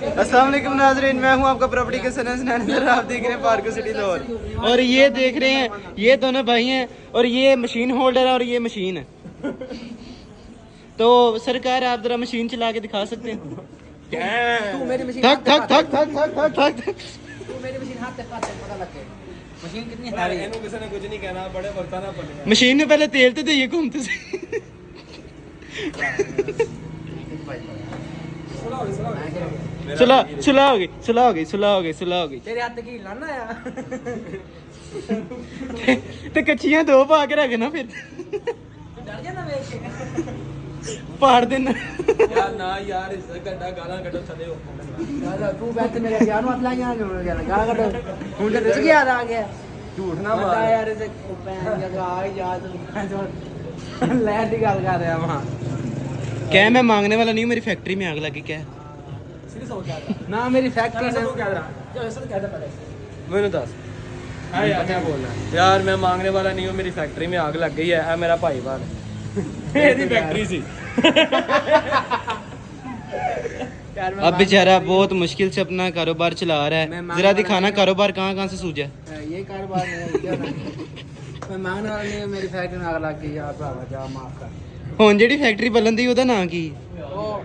अस्सलाम वालेकुम नाज़रीन, मैं हूं आपका प्रॉपर्टी के सनसनार। आप देख रहे हैं पार्को सिटी लाहौर और ये देख रहे हैं ये दोनों भाई हैं और ये मशीन होल्डर है और ये मशीन है। तो सरकार आप जरा मशीन चला के दिखा सकते हैं? तू मेरी मशीन थक थक थक थक थक थक थक तू मेरी मशीन हाथ तक पता लग गया मशीन कितनी हैवी है। किसी ने कुछ नहीं कहना, बड़े बर्ताना पड़ेगा। मशीन में पहले तेल तो दिए घूमते से। सुला सुला हो गई सुला हो गई सुला हो गई सुला हो गई। तेरे हाथ की लाना यार ते कच्चियां दो पा के रखना फिर डर जाना देख के पाड़ देना। यार ना यार इस गड्ढा गाना कटो चले हो। यार तू बैठ मेरे प्यार मत ला यार गाना कट हुन तो रिस्क याद आ गया। झूठ ना बता मार यार इसे पैन जगह आ याद लैंड की गल कर रहा वहां। क्या मैं मांगने वाला नहीं हूँ, मेरी फैक्ट्री में आग लगी क्या? सीरियस हो क्या रहा ना मेरी फैक्ट्री है? से क्या रहा जो ऐसा कह दे पहले मैंने दस हां यार क्या बोलना है यार। मैं मांगने वाला नहीं हूँ, मेरी फैक्ट्री में आग लग गई है। ए मेरा भाई बार मेरी फैक्ट्री सी। अब बेचारा बहुत मुश्किल से अपना कारोबार चला रहा है। जरा दिखाना कारोबार कहाँ कहाँ से सूझा। ये कारोबार है क्या ना मैं मांगने वाला नहीं मेरी फैक्ट्री में आग लग गई यार भरावा जा माफ कर। ਹੁਣ ਜਿਹੜੀ ਫੈਕਟਰੀ ਬਲਣ ਦੀ ਉਹਦਾ ਨਾਂ ਕੀ? ਉਹ